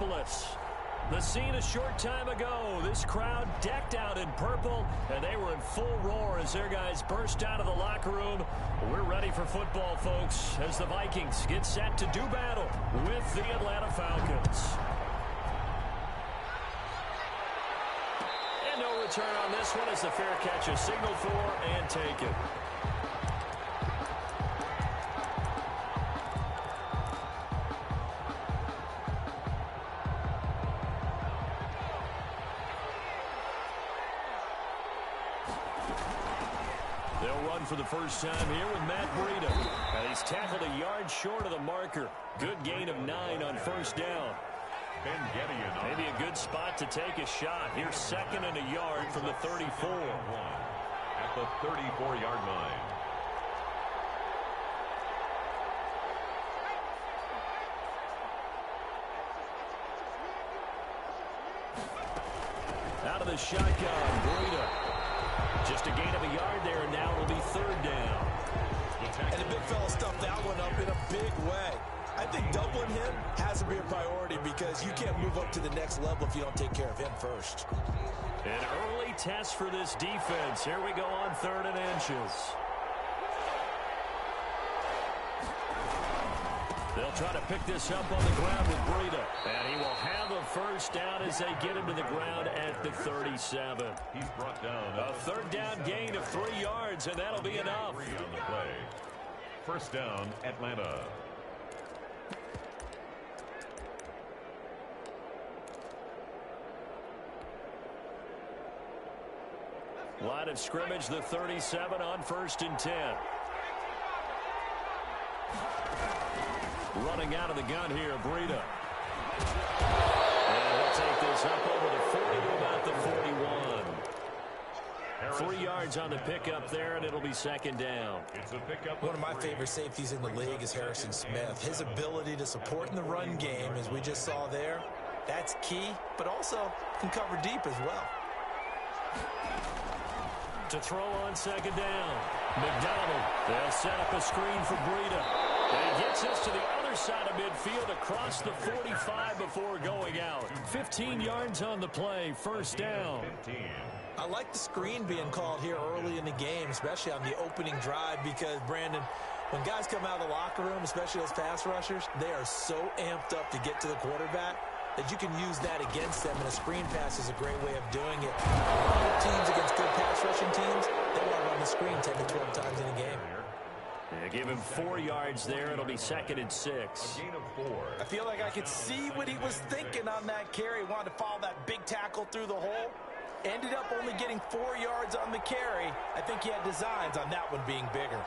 Indianapolis. The scene a short time ago. This crowd decked out in purple, and they were in full roar as their guys burst out of the locker room. We're ready for football, folks, as the Vikings get set to do battle with the Atlanta Falcons. And no return on this one as the fair catch is signaled for and taken. For the first time here with Matt Breida. He's tackled a yard short of the marker. Good gain of 9 on first down. Maybe a good spot to take a shot. Here's second and a yard from the 34. At the 34-yard line. Out of the shotgun, Breida. Just a gain of a yard there, and now it'll be third down. And the big fella stuffed that one up in a big way. I think doubling him has to be a priority because you can't move up to the next level if you don't take care of him first. An early test for this defense. Here we go on 3rd and inches. They'll try to pick this up on the ground with Breida. And he will have a first down as they get him to the ground at the 37. He's brought down. A third down gain of 3 yards, and that'll be enough. 3 on the play. First down, Atlanta. Line of scrimmage, the 37 on 1st and 10. Running out of the gun here, Breida. And he'll take this up over the 40 to about the 41. 3 yards on the pickup there, and it'll be second down. It's a pickup. One of my favorite safeties in the league is Harrison Smith. His ability to support in the run game, as we just saw there, that's key, but also can cover deep as well. To throw on second down. McDonald, they'll set up a screen for Breida. And he gets us to the other side of midfield across the 45 before going out. 15 yards on the play, first down. I like the screen being called here early in the game, especially on the opening drive, because, Brandon, when guys come out of the locker room, especially those pass rushers, they are so amped up to get to the quarterback that you can use that against them, and a screen pass is a great way of doing it. Other teams against good pass rushing teams, they want to run the screen 10 to 12 times in a game. Yeah, give him 4 yards there. It'll be second and 6. A gain of 4. I feel like I could see what he was thinking on that carry. Wanted to follow that big tackle through the hole. Ended up only getting 4 yards on the carry. I think he had designs on that one being bigger.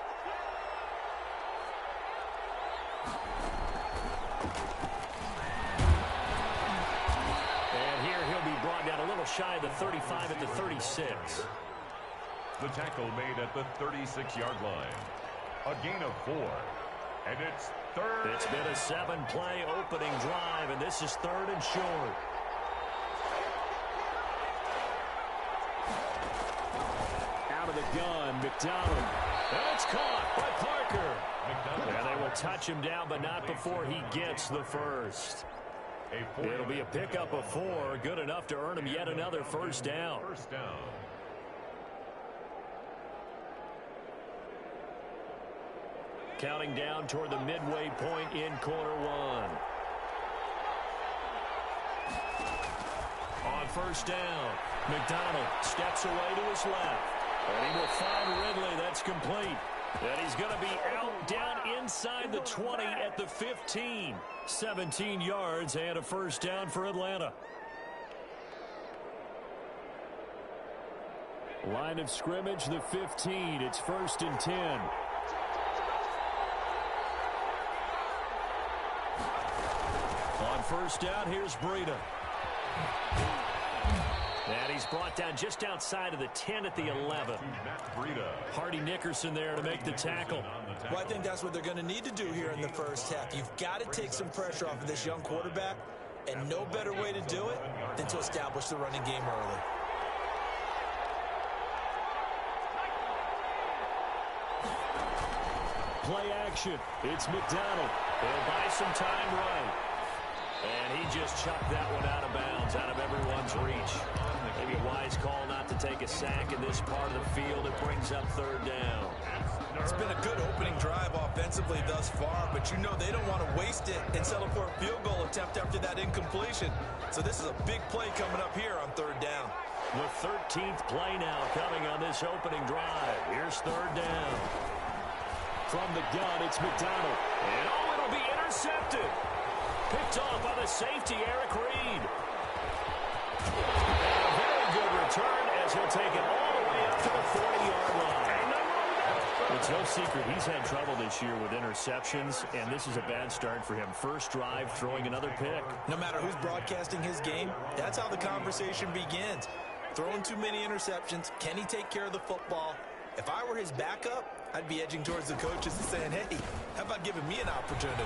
And here he'll be brought down a little shy of the 35 at the 36. The tackle made at the 36-yard line. A gain of 4. And it's third. It's been a 7-play opening drive, and this is 3rd and short. Out of the gun, McDonald. That's caught by Parker. And they will touch him down, but not before he gets the first. It'll be a pickup of 4, good enough to earn him yet another first down. First down. Counting down toward the midway point in quarter 1. On first down, McDonald steps away to his left. And he will find Ridley. That's complete. And he's going to be out down inside the 20 at the 15. 17 yards and a first down for Atlanta. Line of scrimmage, the 15. It's 1st and 10. On first down, here's Breida. And he's brought down just outside of the 10 at the 11. Hardy Nickerson there to make the tackle. Well, I think that's what they're going to need to do here in the first half. You've got to take some pressure off of this young quarterback, and no better way to do it than to establish the running game early. Play action. It's McDonald. They'll buy some time right. And he just chucked that one out of bounds, out of everyone's reach. Maybe a wise call not to take a sack in this part of the field. It brings up third down. It's been a good opening drive offensively thus far, but you know they don't want to waste it and settle for a field goal attempt after that incompletion. So this is a big play coming up here on third down. The 13th play now coming on this opening drive. Here's third down. From the gun, it's McDonald. And oh, it'll be intercepted. Picked off by the safety, Eric Reed. And a very good return as he'll take it all the way up to the 40-yard line. It's no secret he's had trouble this year with interceptions, and this is a bad start for him. First drive, throwing another pick. No matter who's broadcasting his game, that's how the conversation begins. Throwing too many interceptions, can he take care of the football? If I were his backup, I'd be edging towards the coaches and saying, hey, how about giving me an opportunity?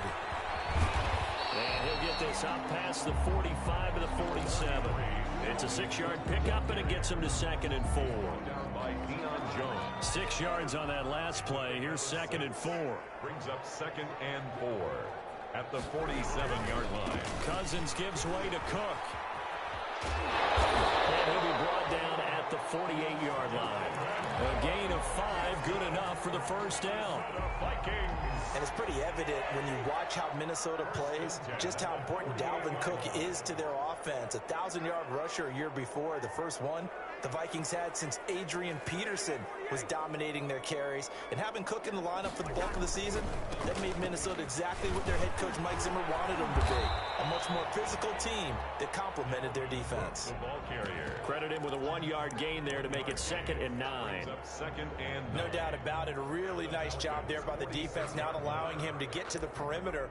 And he'll get this up past the 45 to the 47. It's a 6-yard pickup, and it gets him to 2nd and 4. 6 yards on that last play. Here's 2nd and 4. Brings up 2nd and 4 at the 47-yard line. Cousins gives way to Cook. And he'll be brought down at the 48-yard line. A gain of 5, good enough for the first down. And it's pretty evident when you watch how Minnesota plays, just how important Dalvin Cook is to their offense. 1,000-yard rusher a year before, the first one the Vikings had since Adrian Peterson was dominating their carries. And having Cook in the lineup for the bulk of the season, that made Minnesota exactly what their head coach Mike Zimmer wanted them to be. A much more physical team that complemented their defense. The ball carrier. Credit him with a 1-yard gain there to make it 2nd and 9. Up 2nd and 9. No doubt about it. A really nice job there by the defense, not allowing him to get to the perimeter.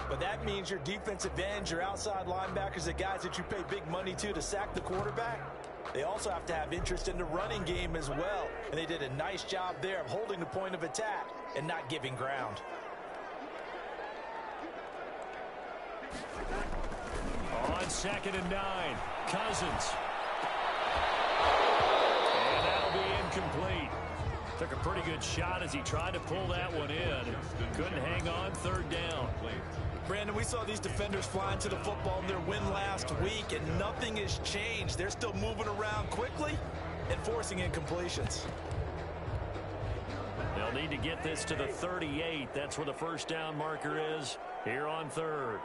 But that means your defensive ends, your outside linebackers, the guys that you pay big money to sack the quarterback, they also have to have interest in the running game as well. And they did a nice job there of holding the point of attack and not giving ground. On 2nd and 9, Cousins. And that'll be incomplete. Took a pretty good shot as he tried to pull that one in. Couldn't hang on, third down. Brandon, we saw these defenders flying to the football in their win last week, and nothing has changed. They're still moving around quickly and forcing incompletions. They'll need to get this to the 38. That's where the first down marker is here on third.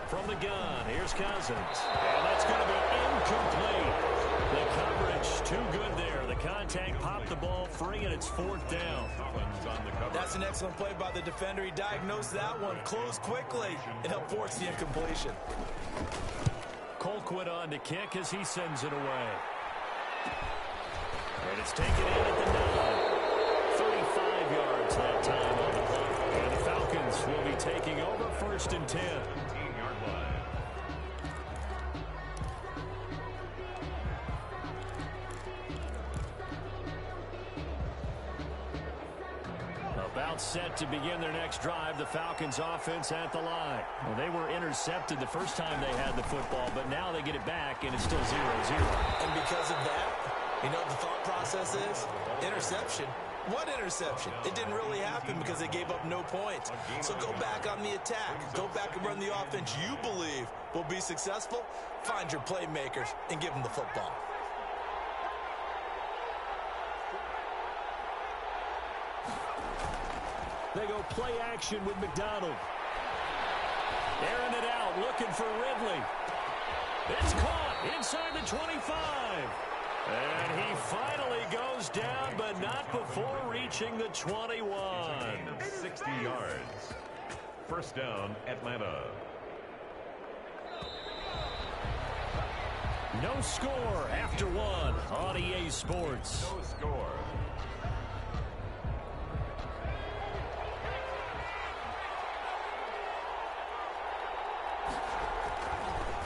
From the gun, here's Cousins. And that's going to be incomplete. The coverage too good there. The contact popped the ball free, and it's 4th down. That's an excellent play by the defender. He diagnosed that one, closed quickly, and helped force the incompletion. Colquitt on to kick as he sends it away. And it's taken in at the 9. 35 yards that time on the punt. And the Falcons will be taking over 1st and 10. 15-yard line. About set to begin their next drive, the Falcons offense at the line. Well, they were intercepted the first time they had the football, but now they get it back, and it's still 0-0. And because of that, you know what the thought process is? Interception. What interception? It didn't really happen because they gave up no points. So go back on the attack. Go back and run the offense you believe will be successful. Find your playmakers and give them the football. They go play action with McDonald. Airing it out, looking for Ridley. It's caught inside the 25. And he finally goes down, but not before reaching the 21. 60 yards. First down, Atlanta. No score after 1 on EA Sports. No score.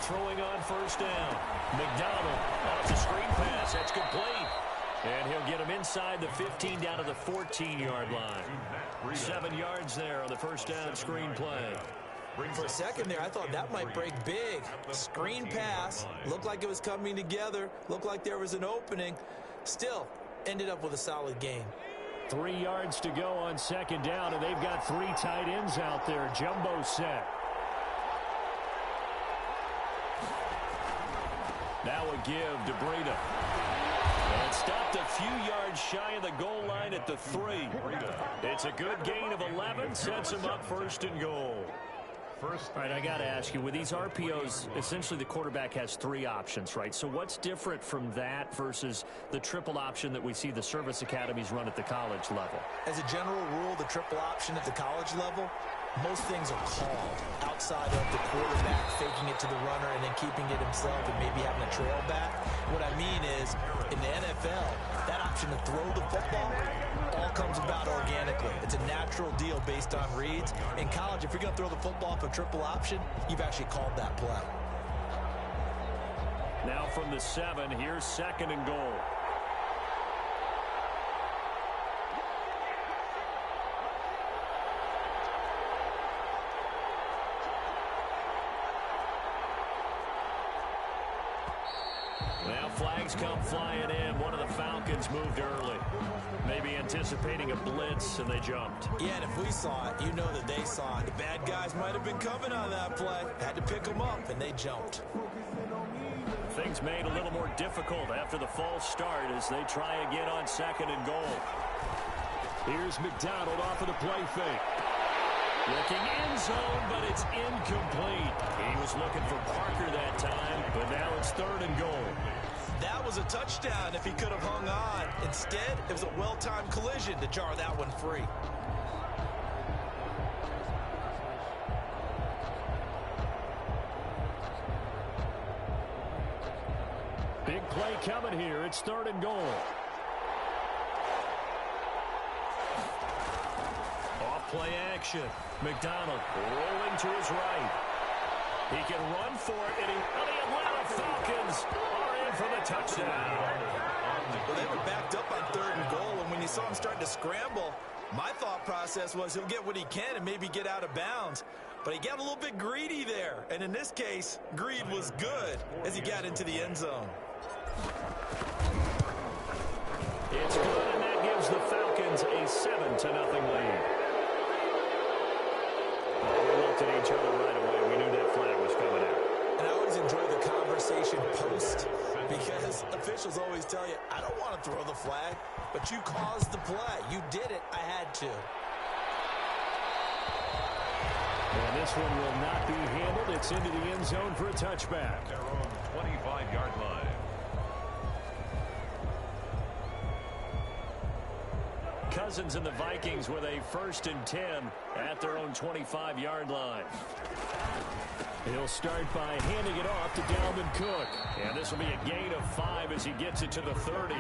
Throwing on first down. McDonald off the screen pass. That's complete. And he'll get him inside the 15 down to the 14-yard line. 7 yards there on the first down screen play. For a second there, I thought that might break big. Screen pass. Looked like it was coming together. Looked like there was an opening. Still, ended up with a solid gain. 3 yards to go on second down, and they've got 3 tight ends out there. Jumbo set. Now a give to Breida. And stopped a few yards shy of the goal line at the 3. It's a good gain of 11. Sets him up first and goal. All right, I got to ask you, with these RPOs, essentially the quarterback has 3 options, right? So what's different from that versus the triple option that we see the service academies run at the college level? As a general rule, the triple option at the college level, most things are called outside of the quarterback faking it to the runner and then keeping it himself and maybe having a trail back. What I mean is, in the NFL, that option to throw the football all comes about organically. It's a natural deal based on reads. In college, if you're going to throw the football for triple option, you've actually called that play. Now from the 7, here's second and goal. Now flags come flying in. One of the Falcons moved early. Maybe anticipating a blitz, and they jumped. Yeah, and if we saw it, you know that they saw it. The bad guys might have been coming on that play. Had to pick them up, and they jumped. Things made a little more difficult after the false start as they try again on second and goal. Here's McDonald off of the play fake. Looking end zone, but it's incomplete. He was looking for Parker that time, but now it's third and goal. That was a touchdown if he could have hung on. Instead, it was a well-timed collision to jar that one free. Big play coming here. It's third and goal. Off-play action. McDonald rolling to his right. He can run for it, and the Atlanta Falcons are in for the touchdown. Well, they were backed up on third and goal, and when you saw him starting to scramble, my thought process was he'll get what he can and maybe get out of bounds. But he got a little bit greedy there, and in this case, greed was good as he got into the end zone. It's good, and that gives the Falcons a 7-0 lead. We looked at each other right away. We knew that flag was coming out. And I always enjoy the conversation post because officials always tell you, I don't want to throw the flag, but you caused the play. You did it. I had to. And this one will not be handled. It's into the end zone for a touchback. Their own 25-yard line. Cousins and the Vikings with a 1st and 10 at their own 25-yard line. He'll start by handing it off to Dalvin Cook. And this will be a gain of 5 as he gets it to the 30.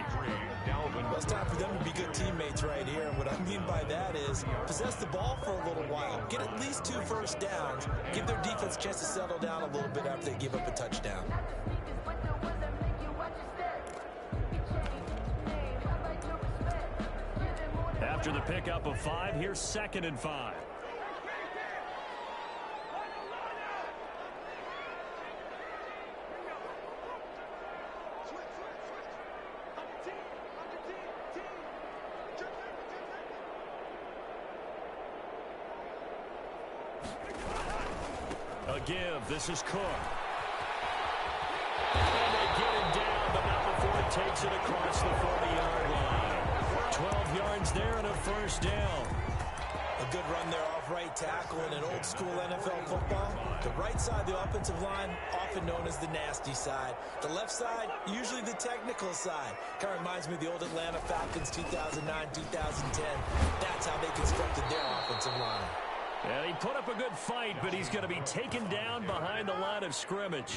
Well, it's time for them to be good teammates right here. And what I mean by that is possess the ball for a little while. Get at least 2 first downs. Give their defense a chance to settle down a little bit after they give up a touchdown. After the pickup of 5, here's 2nd and 5. A give. This is Cook. And they get him down, but not before he takes it across the 40-yard line. 12 yards there and a first down. A good run there off right tackle in an old-school NFL football. The right side of the offensive line, often known as the nasty side. The left side, usually the technical side. Kind of reminds me of the old Atlanta Falcons 2009-2010. That's how they constructed their offensive line. And he put up a good fight, but he's going to be taken down behind the line of scrimmage.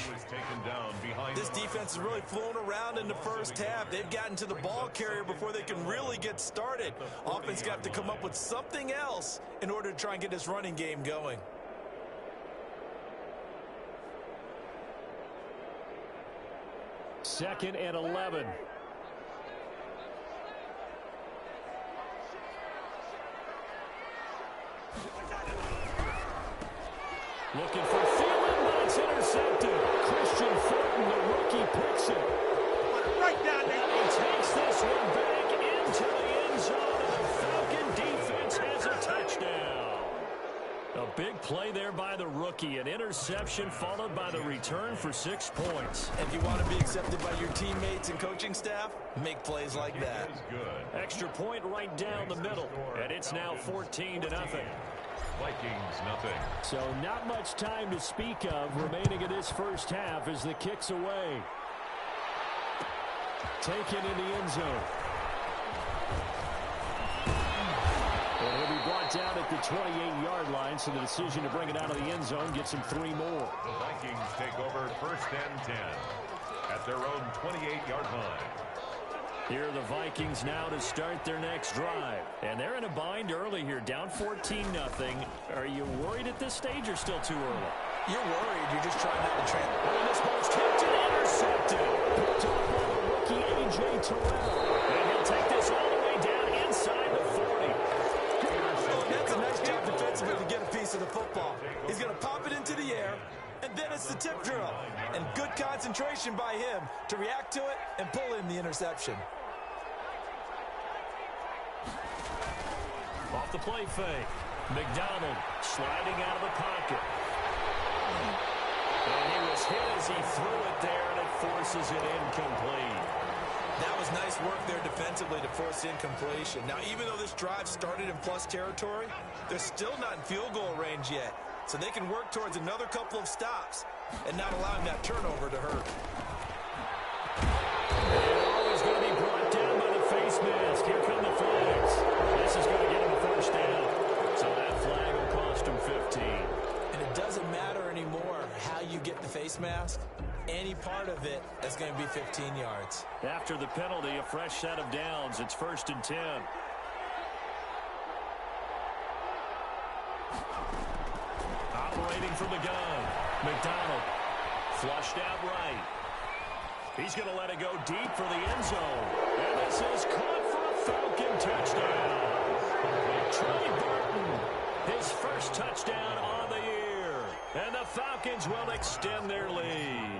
This defense has really flown around in the first half. They've gotten to the ball carrier before they can really get started. Offense got to come up with something else in order to try and get this running game going. Second and 11. Looking for Thielen, but it's intercepted. Christian Fulton, the rookie, picks it. Right down there. And he takes this one back into the end zone. Big play there by the rookie. An interception followed by the return for 6 points. If you want to be accepted by your teammates and coaching staff, make plays like that. Extra point right down the middle. And it's now 14-0. Vikings nothing. So not much time to speak of remaining in this first half as the kick's away. Taken in the end zone. And he'll be brought down at the 28-yard line, so the decision to bring it out of the end zone gets him 3 more. The Vikings take over 1st and 10 at their own 28-yard line. Here are the Vikings now to start their next drive. And they're in a bind early here, down 14-0. Are you worried at this stage or still too early? You're worried. You're just trying not to trap. And this ball's tipped and intercepted. Picked off by the rookie, A.J. Terrell. And he'll take this all the way down inside the 40. Oh, that's a nice job defensively to get a piece of the football. He's going to pop it into the air, and then it's the tip drill. And good concentration by him to react to it and pull in the interception. Off the play fake. McDonald sliding out of the pocket. And he was hit as he threw it there, and it forces it incomplete. That was nice work there defensively to force incompletion. Now, even though this drive started in plus territory, they're still not in field goal range yet. So they can work towards another couple of stops and not allowing that turnover to hurt. And always going to be brought down by the face mask. Here come the flags. This is going to get him a first down. So that flag will cost him 15. And it doesn't matter anymore how you get the face mask. Any part of it is going to be 15 yards. After the penalty, a fresh set of downs. It's 1st and 10. Operating from the gun. McDonald flushed out right. He's going to let it go deep for the end zone. And this is caught for a Falcon touchdown. Trey Burton, his first touchdown on the year. And the Falcons will extend their lead.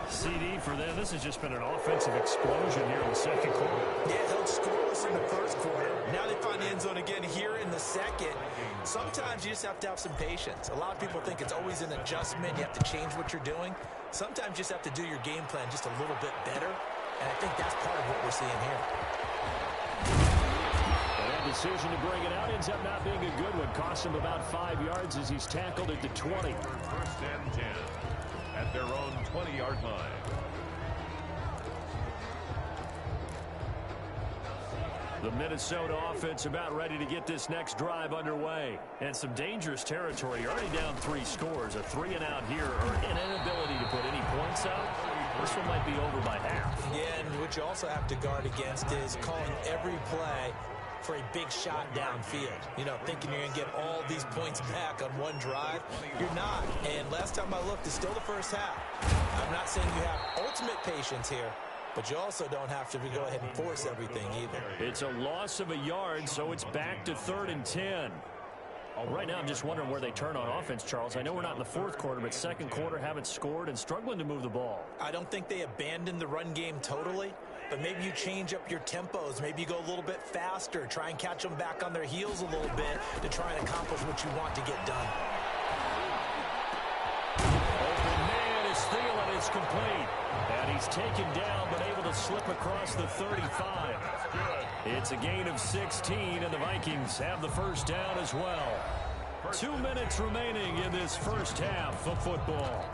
CD for them. This has just been an offensive explosion here in the second quarter. Yeah, held scoreless in the first quarter. Now they find the end zone again here in the second. Sometimes you just have to have some patience. A lot of people think it's always an adjustment. You have to change what you're doing. Sometimes you just have to do your game plan just a little bit better. And I think that's part of what we're seeing here. And that decision to bring it out ends up not being a good one. Costs him about 5 yards as he's tackled at the 20. 1st and 10 at their own 20-yard line. The Minnesota offense about ready to get this next drive underway. And some dangerous territory. You're already down 3 scores. A 3-and-out here or an inability to put any points up. This one might be over by half. Yeah, and what you also have to guard against is calling every play for a big shot downfield. You know, thinking you're going to get all these points back on one drive. You're not. And last time I looked, it's still the first half. I'm not saying you have ultimate patience here, but you also don't have to go ahead and force everything either. It's a loss of a yard, so it's back to 3rd and 10. Right now, I'm just wondering where they turn on offense, Charles. I know we're not in the fourth quarter, but second quarter haven't scored and struggling to move the ball. I don't think they abandoned the run game totally, but maybe you change up your tempos. Maybe you go a little bit faster, try and catch them back on their heels a little bit to try and accomplish what you want to get done. Open man is Thielen. It's complete. And he's taken down, but able to slip across the 35. It's a gain of 16, and the Vikings have the first down as well. 2 minutes remaining in this first half of football.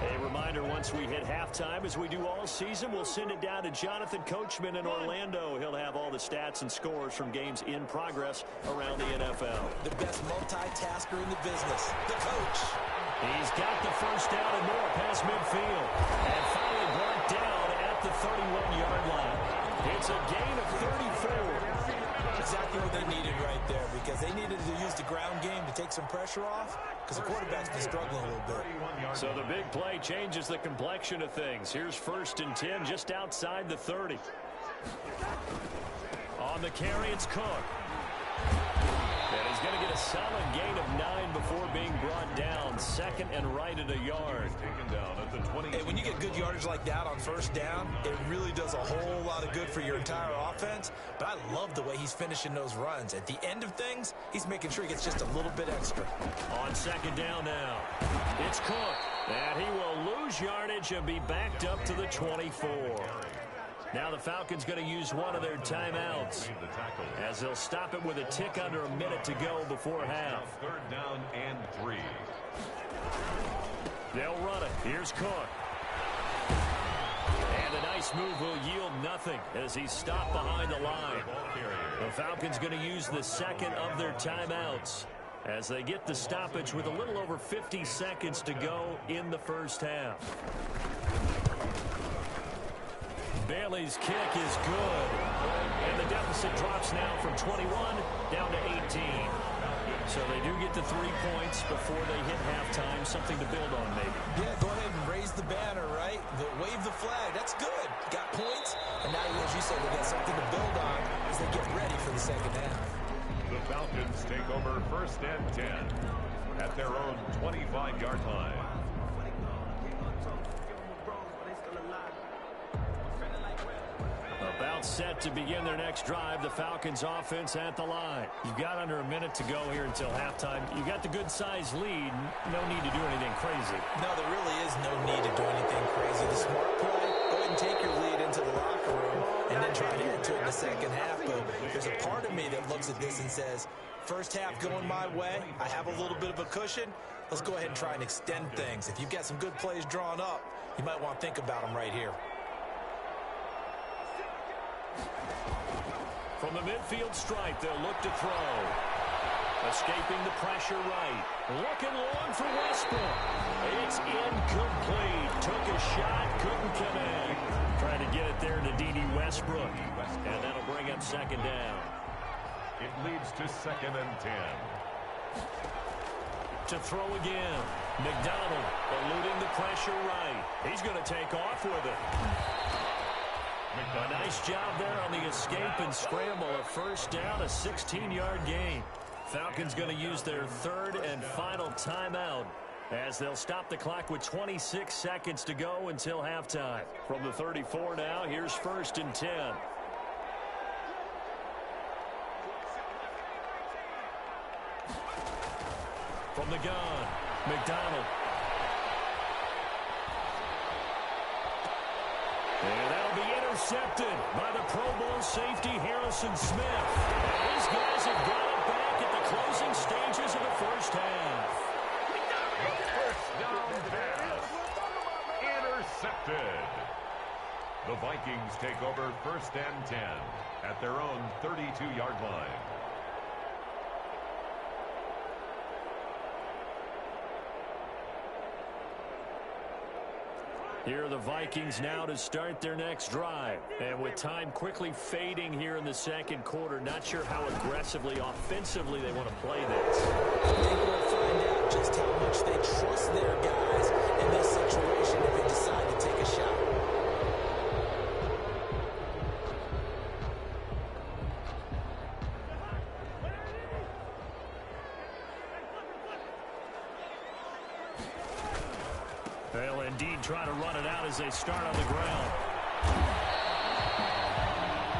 A reminder, once we hit halftime, as we do all season, we'll send it down to Jonathan Coachman in Orlando. He'll have all the stats and scores from games in progress around the NFL. The best multitasker in the business, the coach. He's got the first down and more past midfield. And finally brought down at the 31-yard line. It's a gain of 34. Exactly what they needed right there, because they needed to use the ground game to take some pressure off, because the quarterback's been struggling a little bit. So the big play changes the complexion of things. Here's 1st and 10 just outside the 30. On the carry, it's Cook. And he's going to get a solid gain of 9 before being brought down. Second and right at a yard. Taken down at the 20. Hey, when you get good yardage like that on first down, it really does a whole lot of good for your entire offense. But I love the way he's finishing those runs. At the end of things, he's making sure he gets just a little bit extra. On second down now, it's Cook. And he will lose yardage and be backed up to the 24. Now the Falcons going to use one of their timeouts as they'll stop it with a tick under a minute to go before half. Third down and 3. They'll run it. Here's Cook. And a nice move will yield nothing as he's stopped behind the line. The Falcons going to use the second of their timeouts as they get the stoppage with a little over 50 seconds to go in the first half. Bailey's kick is good. And the deficit drops now from 21 down to 18. So they do get the 3 points before they hit halftime. Something to build on, maybe. Yeah, go ahead and raise the banner, right? Wave the flag. That's good. Got points. And now, as you said, they got something to build on as they get ready for the second half. The Falcons take over first and 10 at their own 25-yard line. About set to begin their next drive. The Falcons offense at the line. You've got under a minute to go here until halftime. You've got the good-sized lead. No need to do anything crazy. No, there really is no need to do anything crazy. The smart play, go ahead and take your lead into the locker room and then try to get to it in the second half. But there's a part of me that looks at this and says, first half going my way. I have a little bit of a cushion. Let's go ahead and try and extend things. If you've got some good plays drawn up, you might want to think about them right here. From the midfield stripe, they'll look to throw. Escaping the pressure right. Looking long for Westbrook. It's incomplete. Took a shot, couldn't connect. Trying to get it there to D.D. Westbrook. And that'll bring up second down. It leads to second and 10. To throw again. McDonald eluding the pressure right. He's going to take off with it. A nice job there on the escape and scramble. A first down, a 16-yard gain. Falcons going to use their third and final timeout as they'll stop the clock with 26 seconds to go until halftime. From the 34 now, here's first and 10. From the gun, McDonald. And that'll be intercepted by the Pro Bowl safety Harrison Smith. These guys have got it back at the closing stages of the first half. The first down pass. Intercepted. The Vikings take over first and 10 at their own 32-yard line. Here are the Vikings now to start their next drive. And with time quickly fading here in the second quarter, not sure how aggressively, offensively they want to play this. I think we'll find out just how much they trust their guys in this situation if they decide to take a shot. They'll indeed try to run it out as they start on the ground.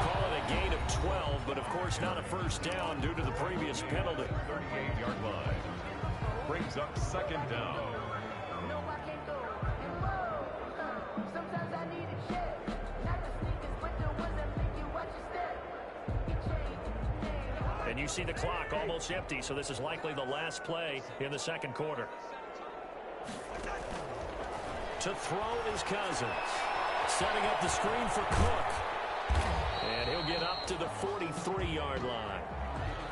Call it a gain of 12, but of course not a first down due to the previous penalty. 38-yard line. Brings up second down. And you see the clock almost empty, so this is likely the last play in the second quarter. To throw is Cousins. Setting up the screen for Cook. And he'll get up to the 43-yard line.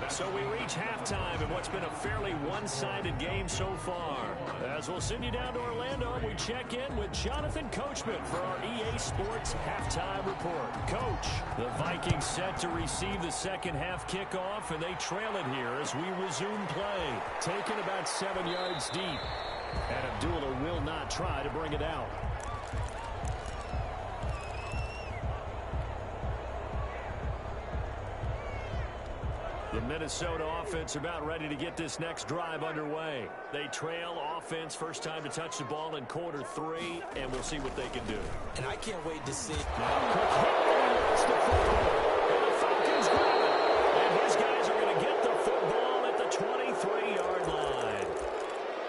So we reach halftime in what's been a fairly one-sided game so far. As we'll send you down to Orlando, we check in with Jonathan Coachman for our EA Sports Halftime Report. Coach, the Vikings set to receive the second half kickoff, and they trail it here as we resume play. Taken about 7 yards deep. And Abdullah will not try to bring it out. The Minnesota offense about ready to get this next drive underway. They trail offense, first time to touch the ball in quarter 3, and we'll see what they can do. And I can't wait to see. Now, quick hit, and he lost the football. And the Falcons grab it. And these guys are going to get the football at the 23-yard line.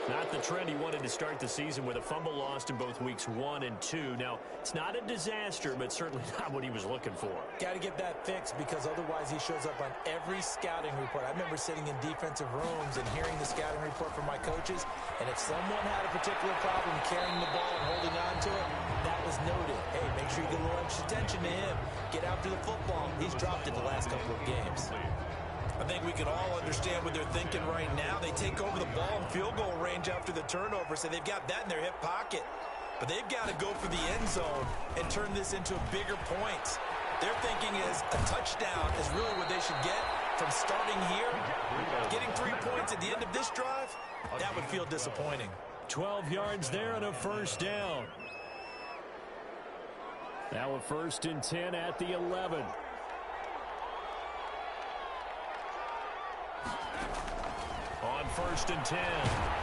Not the trend he wanted to start the season with a fumble lost in both weeks 1 and 2. Now, it's not a disaster, but certainly not what he was looking for. Got to get that fixed because otherwise he shows up on every scouting report. I remember sitting in defensive rooms and hearing the scouting report from my coaches, and if someone had a particular problem carrying the ball and holding on to it, that was noted. Hey, make sure you get a little extra attention to him. Get after the football. He's dropped it the last couple of games. I think we can all understand what they're thinking right now. They take over the ball in field goal range after the turnover, so they've got that in their hip pocket. But they've got to go for the end zone and turn this into a bigger point. Their thinking is a touchdown is really what they should get from starting here. Getting 3 points at the end of this drive, that would feel disappointing. 12 yards there and a first down. Now a 1st and 10 at the 11. On 1st and 10,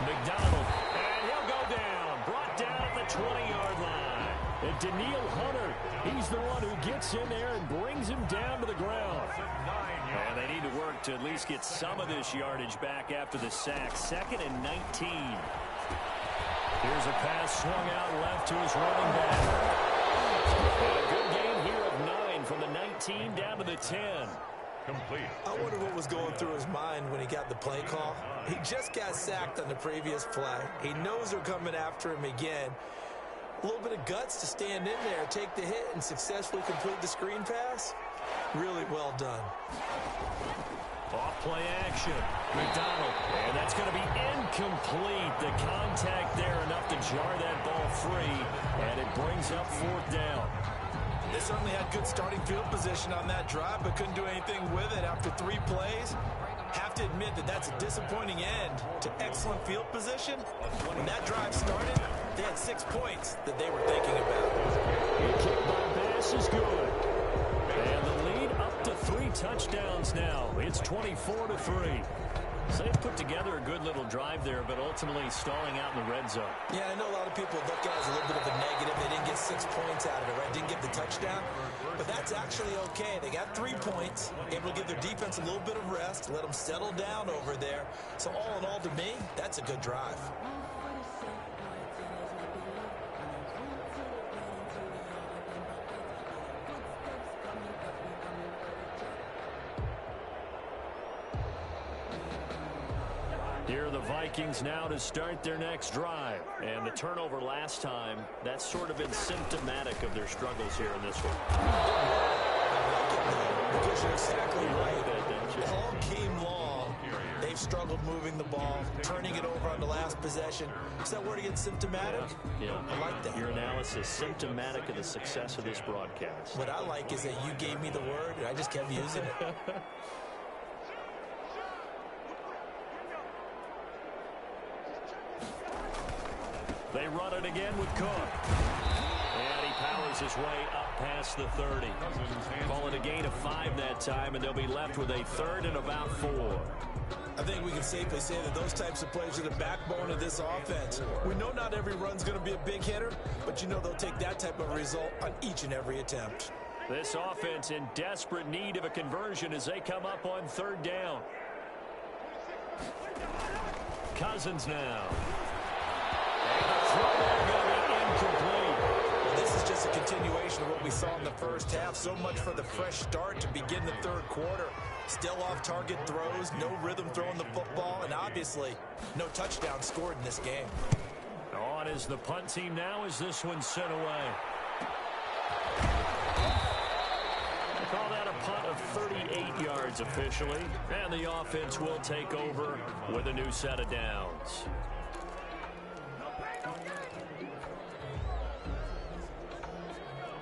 McDonald, and he'll go down. Brought down at the 20-yard line. And Daniil Hunter, he's the one who gets in there and brings him down to the ground. And they need to work to at least get some of this yardage back after the sack. 2nd and 19. Here's a pass swung out left to his running back. And a good gain here of 9 from the 19 down to the 10. Complete. I wonder what was going through his mind when he got the play call. He just got sacked on the previous play. He knows they're coming after him again. A little bit of guts to stand in there, take the hit, and successfully complete the screen pass. Really well done. Off play action. McDonald. And that's going to be incomplete. The contact there enough to jar that ball free. And it brings up 4th down. They certainly had good starting field position on that drive, but couldn't do anything with it after 3 plays. Have to admit that that's a disappointing end to excellent field position. When that drive started, they had 6 points that they were thinking about. The kick by Bass is good. And the lead up to 3 touchdowns now. It's 24-3. So they've put together a good little drive there, but ultimately stalling out in the red zone. Yeah, I know a lot of people look at it as a little bit of a negative. They didn't get 6 points out of it, right? Didn't get the touchdown. But that's actually okay. They got 3 points, able to give their defense a little bit of rest, let them settle down over there. So all in all, to me, that's a good drive. Here are the Vikings now to start their next drive. And the turnover last time, that's sort of been symptomatic of their struggles here in this one. Because you're exactly right. All game long, they've struggled moving the ball, turning it over on the last possession. Is that word again, symptomatic? Yeah. I like that. Your analysis, symptomatic of the success of this broadcast. What I like is that you gave me the word, and I just kept using it. They run it again with Cook. And he powers his way up past the 30. Call it a gain of 5 that time, and they'll be left with a 3rd and about 4. I think we can safely say that those types of plays are the backbone of this offense. We know not every run's going to be a big hitter, but you know they'll take that type of result on each and every attempt. This offense in desperate need of a conversion as they come up on 3rd down. Cousins now. Well, this is just a continuation of what we saw in the first half. So much for the fresh start to begin the 3rd quarter. Still off-target throws, no rhythm throwing the football, and obviously no touchdown scored in this game. On is the punt team now as this one's sent away. They call that a punt of 38 yards officially, and the offense will take over with a new set of downs.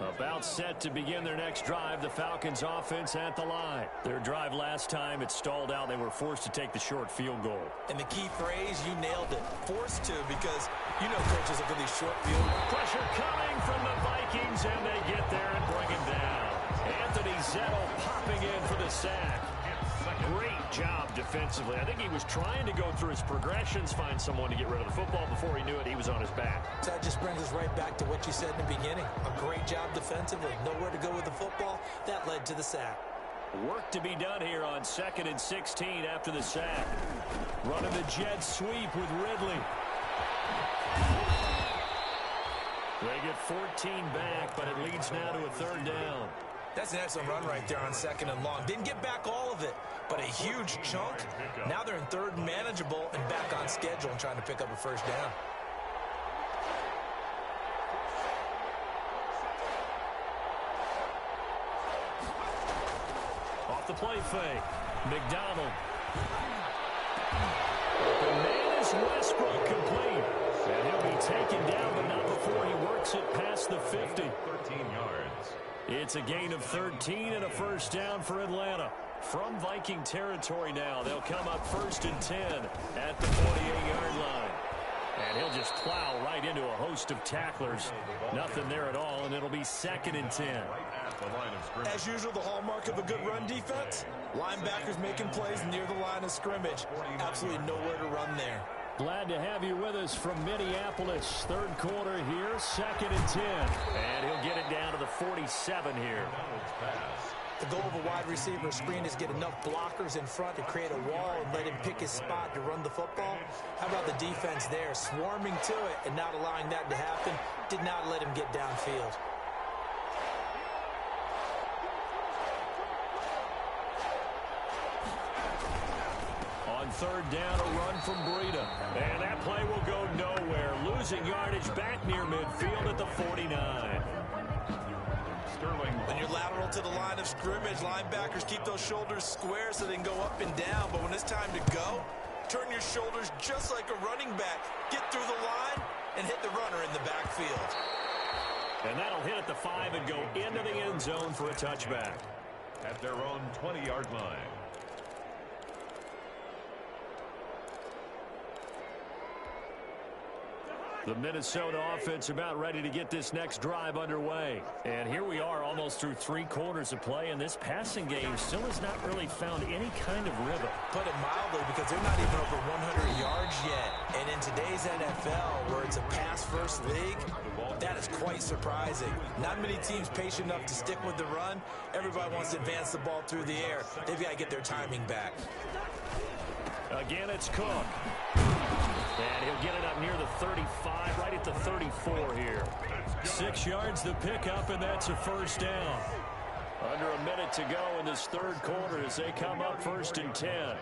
About set to begin their next drive, the Falcons offense at the line. Their drive last time, it stalled out. They were forced to take the short field goal. And the key phrase, you nailed it. Forced to, because you know coaches look at these short field. Pressure coming from the Vikings, and they get there and bring him down. Anthony Zettel popping in for the sack. Great job defensively. I think he was trying to go through his progressions, find someone to get rid of the football. Before he knew it, he was on his back. So that just brings us right back to what you said in the beginning. A great job defensively. Nowhere to go with the football. That led to the sack. Work to be done here on 2nd and 16 after the sack. Running the jet sweep with Ridley. They get 14 back, but it leads now to a 3rd down. That's an excellent run right there on 2nd and long. Didn't get back all of it, but a huge chunk. Now they're in 3rd and manageable and back on schedule and trying to pick up a 1st down. Off the play fake. McDonald. The man is Westbrook, complete. And he'll be taken down, but not before he works it past the 50. 13 yards. It's a gain of 13 and a 1st down for Atlanta. From Viking territory now, they'll come up 1st and 10 at the 48-yard line. And he'll just plow right into a host of tacklers. Nothing there at all, and it'll be 2nd and 10. As usual, the hallmark of a good run defense, linebackers making plays near the line of scrimmage. Absolutely nowhere to run there. Glad to have you with us from Minneapolis. 3rd quarter here, 2nd and 10. And he'll get it down to the 47 here. The goal of a wide receiver screen is get enough blockers in front to create a wall and let him pick his spot to run the football. How about the defense there, swarming to it and not allowing that to happen? Did not let him get downfield. On 3rd down, a run from Breida. And that play will go nowhere. Losing yardage back near midfield at the 49. Sterling. When you're lateral to the line of scrimmage, linebackers keep those shoulders square so they can go up and down. But when it's time to go, turn your shoulders just like a running back. Get through the line and hit the runner in the backfield. And that'll hit at the 5 and go into the end zone for a touchback. At their own 20-yard line. The Minnesota offense about ready to get this next drive underway. And here we are almost through 3 quarters of play, and this passing game still has not really found any kind of rhythm. Put it mildly, because they're not even over 100 yards yet. And in today's NFL, where it's a pass-first league, that is quite surprising. Not many teams patient enough to stick with the run. Everybody wants to advance the ball through the air. They've got to get their timing back. Again, it's Cook. And he'll get it up near the 35, right at the 34 here. 6 yards the pickup, and that's a 1st down. Under a minute to go in this 3rd quarter as they come up 1st and 10.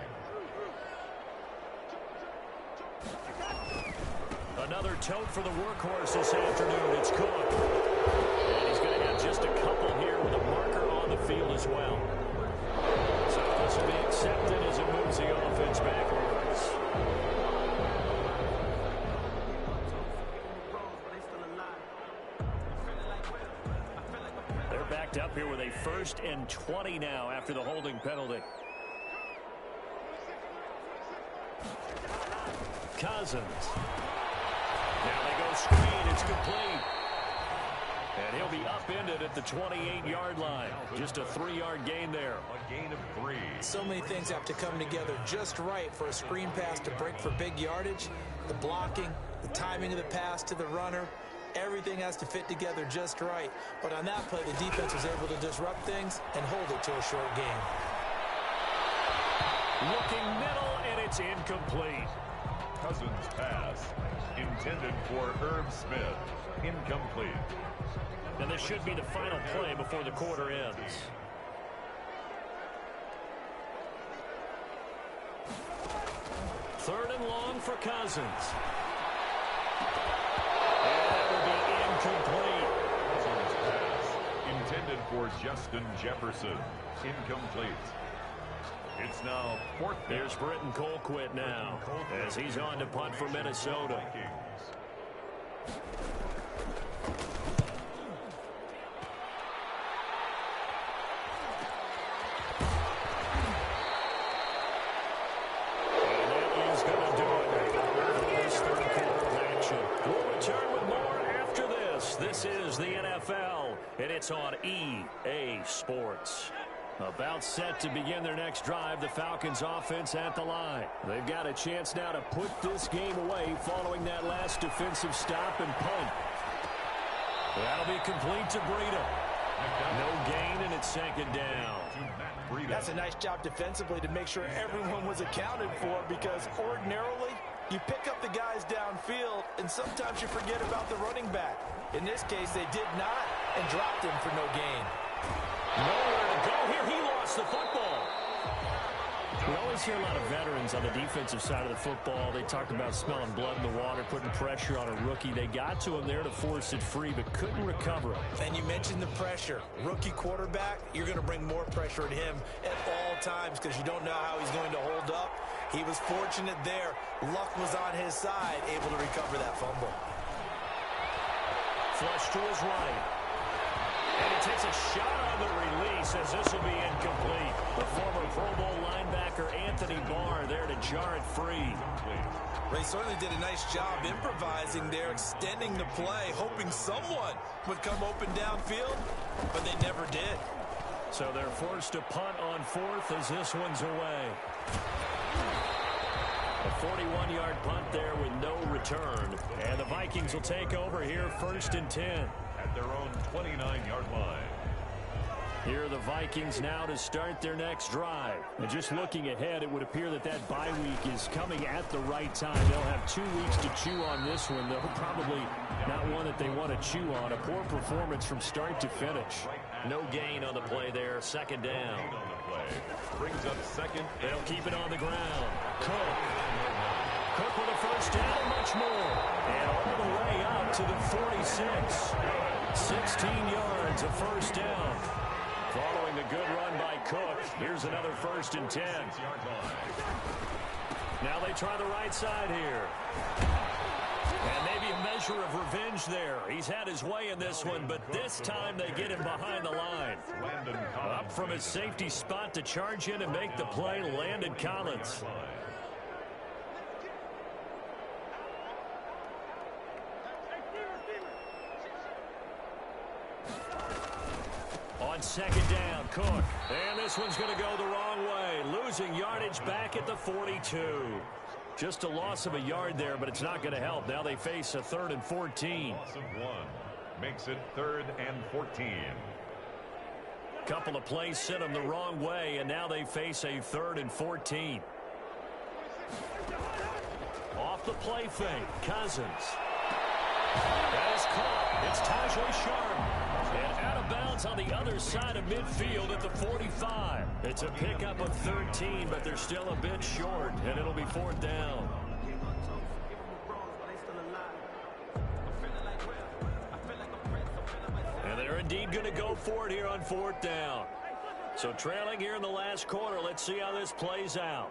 Another tote for the workhorse this afternoon. It's Cook. And he's going to have just a couple here with a marker on the field as well. So this will be accepted as it moves the offense backwards. Up here with a 1st and 20 now after the holding penalty. Cousins. Now they go screen. It's complete. And he'll be upended at the 28-yard line. Just a 3-yard gain there. A gain of 3. So many things have to come together just right for a screen pass to break for big yardage. The blocking, the timing of the pass to the runner. Everything has to fit together just right. But on that play, the defense was able to disrupt things and hold it to a short game. Looking middle, and it's incomplete. Cousins pass. Intended for Herb Smith. Incomplete. And this should be the final play before the quarter ends. Third and long for Cousins. Incomplete. Pass intended for Justin Jefferson. Incomplete. It's now 4th. Here's Britton Colquitt now as he's on to punt for Minnesota. And that is going to do it for this 3rd quarter of action. We'll return with more after this. This is the NFL, and it's on EA Sports. About set to begin their next drive, the Falcons offense at the line. They've got a chance now to put this game away following that last defensive stop and punt. That'll be complete to Breida. No gain, and it's second down. That's a nice job defensively to make sure everyone was accounted for, because ordinarily you pick up the guys downfield and sometimes you forget about the running back. In this case, they did not and dropped him for no gain. Nowhere to go here. He lost the football. We always hear a lot of veterans on the defensive side of the football. They talk about smelling blood in the water, putting pressure on a rookie. They got to him there to force it free, but couldn't recover it. And you mentioned the pressure. Rookie quarterback, you're going to bring more pressure at him at all times because you don't know how he's going to hold up. He was fortunate there. Luck was on his side, able to recover that fumble. Flush to his right. And he takes a shot on the release as this will be incomplete. The former Pro Bowl linebacker Anthony Barr there to jar it free. They certainly did a nice job improvising there, extending the play, hoping someone would come open downfield, but they never did. So they're forced to punt on fourth as this one's away. A 41-yard punt there with no return. And the Vikings will take over here first and 10. At their own 29-yard line. Here are the Vikings now to start their next drive. And just looking ahead, it would appear that that bye week is coming at the right time. They'll have 2 weeks to chew on this one, though probably not one that they want to chew on. A poor performance from start to finish. No gain on the play there. Second down. On the play. Brings up second. They'll keep it on the ground. Cook with a first down and much more. And all the way up to the 46. 16 yards, a first down. Following a good run by Cook, here's another first and 10. Now they try the right side here. And maybe a measure of revenge there. He's had his way in this one, but this time they get him behind the line. Up from his safety spot to charge in and make the play, Landon Collins. On second down, Cook. And this one's going to go the wrong way. Losing yardage back at the 42. Just a loss of a yard there, but it's not going to help. Now they face a 3rd and 14. Loss of 1 makes it 3rd and 14. Couple of plays sent them the wrong way, and now they face a 3rd and 14. Off the play fake, Cousins. That is caught. It's Tajay Sharp. And out of bounds on the other side of midfield at the 45. It's a pickup of 13, but they're still a bit short, and it'll be 4th down. And they're indeed going to go for it here on 4th down. So trailing here in the last quarter, let's see how this plays out.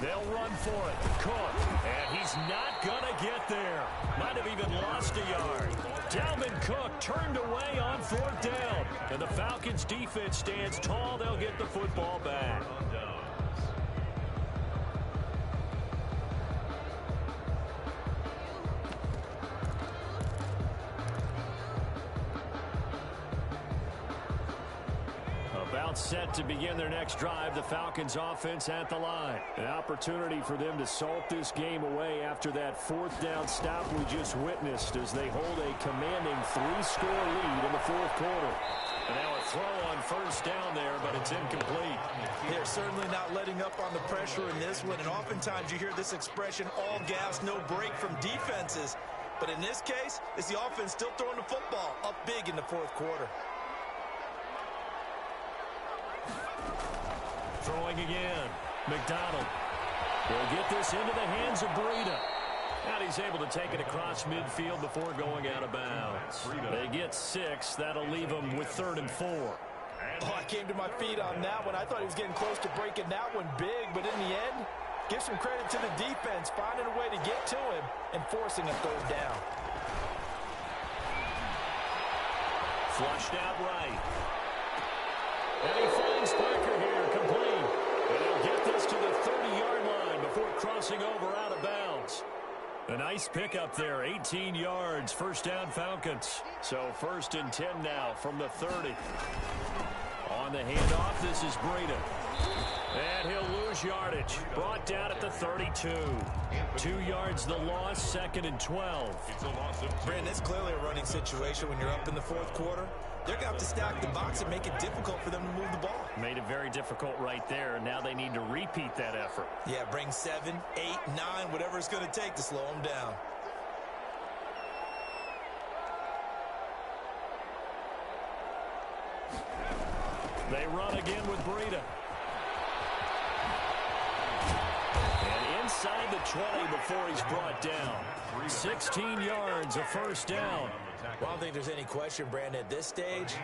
They'll run for it. Cook. And he's not going to get there. Might have even lost a yard. Dalvin Cook turned away on 4th down. And the Falcons defense stands tall. They'll get the football back. About set to begin their next drive, the Falcons offense at the line. An opportunity for them to salt this game away after that 4th down stop we just witnessed as they hold a commanding 3-score lead in the 4th quarter. And now a throw on first down there, but it's incomplete. They're certainly not letting up on the pressure in this one, and oftentimes you hear this expression, all gas, no break from defenses. But in this case, it's the offense still throwing the football up big in the 4th quarter. Throwing again. McDonald will get this into the hands of Breida. And he's able to take it across midfield before going out of bounds. They get 6. That'll leave them with 3rd and 4. Oh, I came to my feet on that one. I thought he was getting close to breaking that one big, but in the end, give some credit to the defense, finding a way to get to him and forcing a 3rd down. Flushed out right. And he finds Parker here, complete. And he'll get this to the 30-yard line before crossing over out of bounds. A nice pickup there, 18 yards, first down Falcons. So 1st and 10 now from the 30. On the handoff, this is Breida. And he'll lose yardage. Brought down at the 32. 2 yards the loss, 2nd and 12. Brandon, it's clearly a running situation when you're up in the 4th quarter. They're going to have to stack the box and make it difficult for them to move the ball. Made it very difficult right there. Now they need to repeat that effort. Yeah, bring 7, 8, 9, whatever it's going to take to slow them down. They run again with Breida. And inside the 20 before he's brought down. 16 yards, a first down. Well, I don't think there's any question, Brandon, at this stage,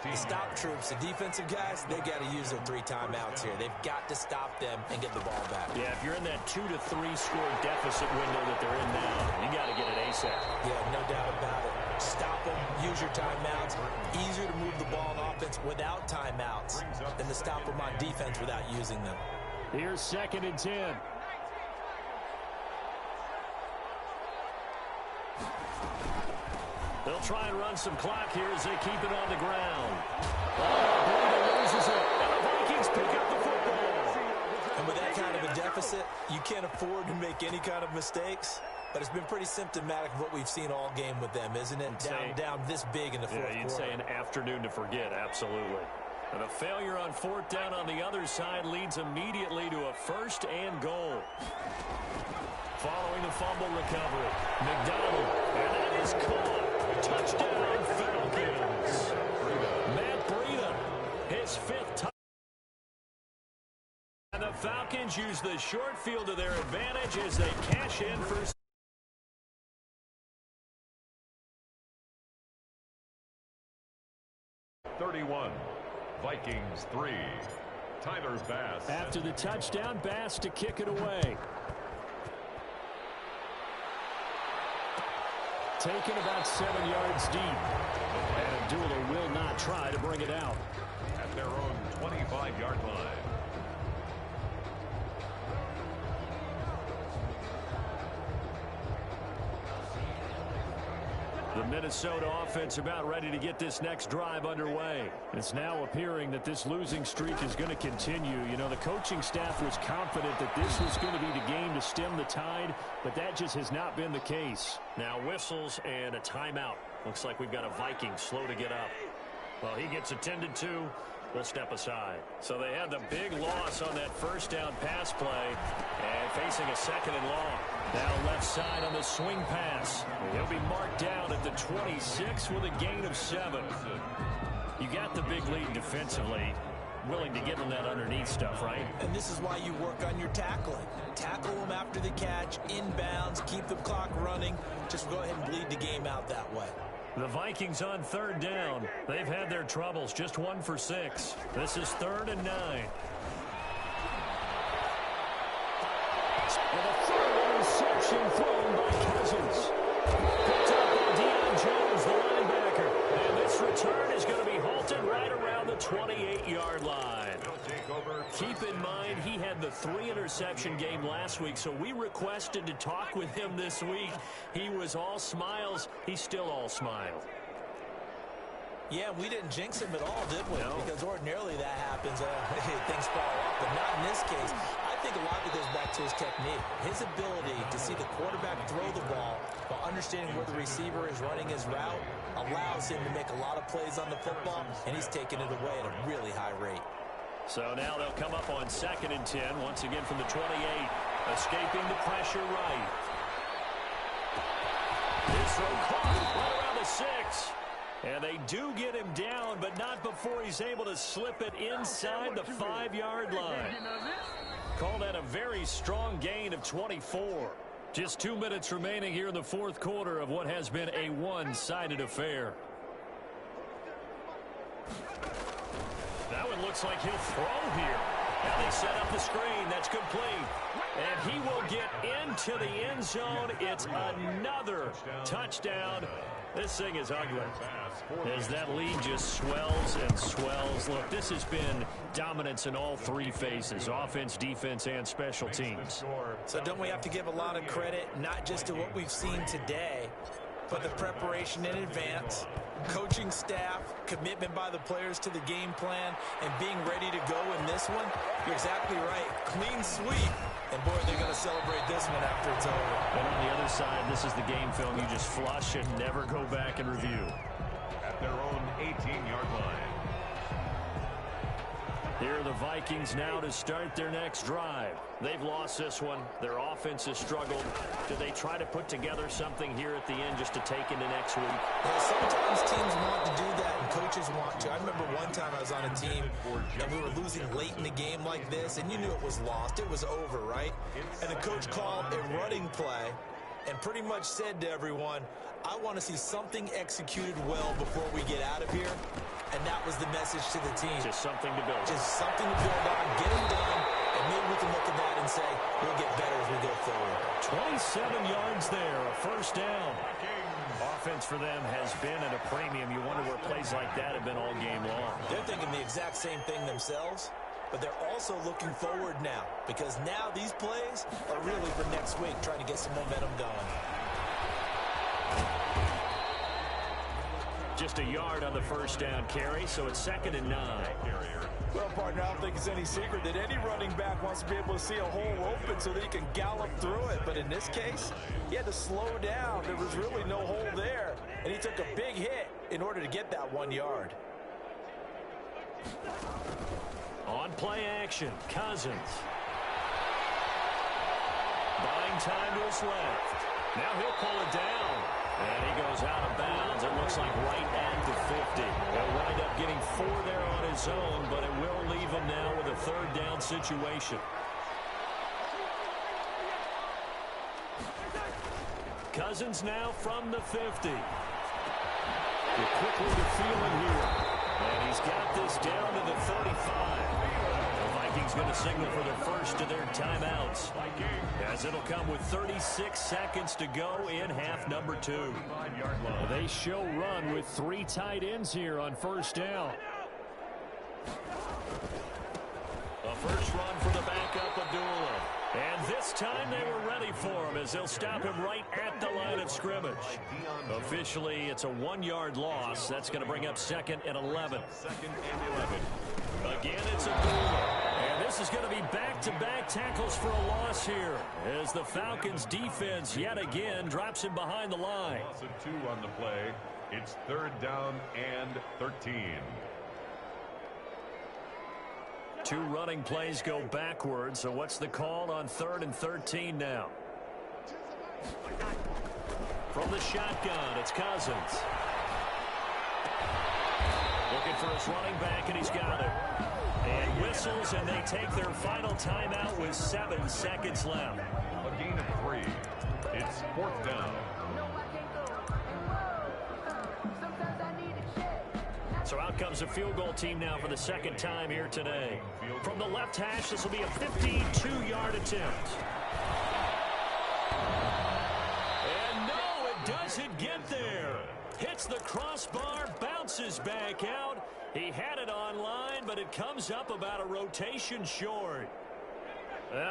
the stop troops, the defensive guys, they got to use their 3 timeouts here. They've got to stop them and get the ball back. Yeah, if you're in that 2 to 3 score deficit window that they're in now, you got to get it ASAP. Yeah, no doubt about it. Stop them, use your timeouts. Easier to move the ball on offense without timeouts than to stop them on defense without using them. Here's 2nd and 10. They'll try and run some clock here as they keep it on the ground. Breida loses it, and the Vikings pick up the football. And with that kind of a deficit, you can't afford to make any kind of mistakes. But it's been pretty symptomatic of what we've seen all game with them, isn't it? Down this big in the 4th quarter. Yeah, you'd say an afternoon to forget, absolutely. And a failure on 4th down on the other side leads immediately to a 1st and goal. Following the fumble recovery, McDonald, and that is caught. Touchdown, Falcons. Matt Breida, his 5th touchdown. And the Falcons use the short field to their advantage as they cash in for 31. Vikings 3. Tyler Bass. After the touchdown, Bass to kick it away. Taken about 7 yards deep. And Abdullah will not try to bring it out. At their own 25-yard line. The Minnesota offense about ready to get this next drive underway. It's now appearing that this losing streak is going to continue. You know, the coaching staff was confident that this was going to be the game to stem the tide, but that just has not been the case. Now whistles and a timeout. Looks like we've got a Viking slow to get up. Well, he gets attended to. We'll step aside. So they had the big loss on that 1st down pass play and facing a 2nd and long. Now left side on the swing pass. He'll be marked down at the 26 with a gain of 7. You got the big lead defensively. Willing to give them that underneath stuff, right? And this is why you work on your tackling. Tackle them after the catch, inbounds, keep the clock running. Just go ahead and bleed the game out that way. The Vikings on 3rd down. They've had their troubles, just 1 for 6. This is 3rd and 9. And a third interception thrown by Cousins. Picked up by Deion Jones, the linebacker. And this return is going to be halted right around the 28-yard line. Keep in mind, he had the 3-interception game last week, so we requested to talk with him this week. He was all smiles. He's still all smile. Yeah, we didn't jinx him at all, did we? No. Because ordinarily that happens. Things fall off, but not in this case. I think a lot of it goes back to his technique. His ability to see the quarterback throw the ball while understanding where the receiver is running his route allows him to make a lot of plays on the football, and he's taking it away at a really high rate. So now they'll come up on 2nd and 10, once again from the 28. Escaping the pressure right. This throw caught right around the 6. And they do get him down, but not before he's able to slip it inside the 5-yard line. Call that a very strong gain of 24. Just 2 minutes remaining here in the 4th quarter of what has been a one-sided affair. That one looks like he'll throw here. And they set up the screen. That's complete. And he will get into the end zone. It's another touchdown. This thing is ugly as that lead just swells and swells. Look, this has been dominance in all three phases, offense, defense, and special teams. So don't we have to give a lot of credit, not just to what we've seen today, but the preparation in advance, coaching staff, commitment by the players to the game plan, and being ready to go in this one? You're exactly right. Clean sweep. And, boy, they're going to celebrate this one after it's over. And on the other side, this is the game film you just flush and never go back and review. At their own 18-yard line. Here are the Vikings now to start their next drive. They've lost this one. Their offense has struggled. Do they try to put together something here at the end just to take into next week? Yeah, sometimes teams want to do that and coaches want to. I remember one time I was on a team and we were losing late in the game like this, and you knew it was lost. It was over, right? And the coach called a running play and pretty much said to everyone, I want to see something executed well before we get out of here. And that was the message to the team. Just something to build. Just something to build on, get it done, and maybe we can look at that and say, we'll get better as we go forward. 27 yards there, a first down. Offense for them has been at a premium. You wonder where plays like that have been all game long. They're thinking the exact same thing themselves, but they're also looking forward now, because now these plays are really for next week, trying to get some momentum going. Just a yard on the first down carry, so it's 2nd and 9. Well, partner, I don't think it's any secret that any running back wants to be able to see a hole open so that he can gallop through it. But in this case, he had to slow down. There was really no hole there, and he took a big hit in order to get that 1 yard. On play action, Cousins. Buying time to his left. Now he'll pull it down. And he goes out of bounds. It looks like right at the 50. He'll wind up getting 4 there on his own, but it will leave him now with a 3rd down situation. Cousins now from the 50. We're quickly to feel it here. And he's got this down to the 35. The Vikings going to signal for the first of their timeouts, as it'll come with 36 seconds to go in half number 2. They show run with 3 tight ends here on first down. A first run for the backup, Abdullah. And this time they were ready for him, as they'll stop him right at the line of scrimmage. Officially, it's a 1-yard loss. That's going to bring up 2nd and 11. Again, it's Abdullah. And this is going to be back-to-back tackles for a loss here, as the Falcons' defense yet again drops him behind the line. Loss of 2 on the play. It's 3rd down and 13. 2 running plays go backwards, so what's the call on 3rd and 13 now? From the shotgun, it's Cousins. Looking for his running back, and he's got it. And whistles, and they take their final timeout with 7 seconds left. A gain of 3. It's 4th down. So out comes a field goal team now for the 2nd time here today. From the left hash, this will be a 52-yard attempt. And no, it doesn't get there. Hits the crossbar, bounces back out. He had it online, but it comes up about a rotation short.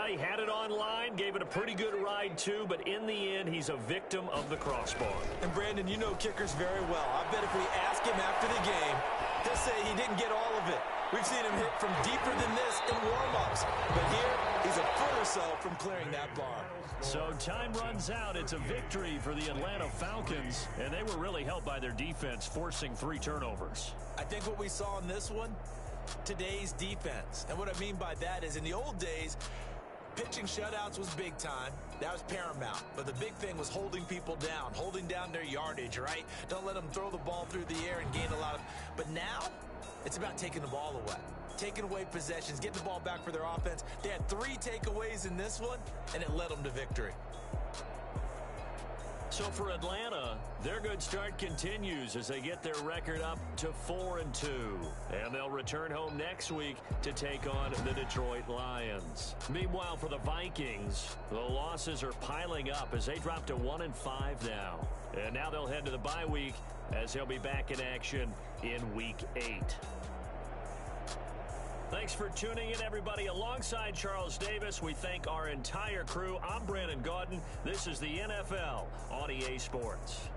He had it online, gave it a pretty good ride too, but in the end, he's a victim of the crossbar. And Brandon, you know kickers very well. I bet if we ask him after the game, he'll say he didn't get all of it. We've seen him hit from deeper than this in warm-ups. But here, he's a foot or so from clearing that bar. So time runs out. It's a victory for the Atlanta Falcons, and they were really helped by their defense, forcing 3 turnovers. I think what we saw in this one, today's defense. And what I mean by that is in the old days, pitching shutouts was big time. That was paramount. But the big thing was holding people down, holding down their yardage, right? Don't let them throw the ball through the air and gain a lot of... But now, it's about taking the ball away. Taking away possessions, getting the ball back for their offense. They had 3 takeaways in this one, and it led them to victory. So for Atlanta, their good start continues as they get their record up to 4-2. And they'll return home next week to take on the Detroit Lions. Meanwhile, for the Vikings, the losses are piling up as they drop to 1-5 now. And now they'll head to the bye week as they'll be back in action in Week 8. Thanks for tuning in, everybody. Alongside Charles Davis, we thank our entire crew. I'm Brandon Gaudin. This is the NFL on EA Sports.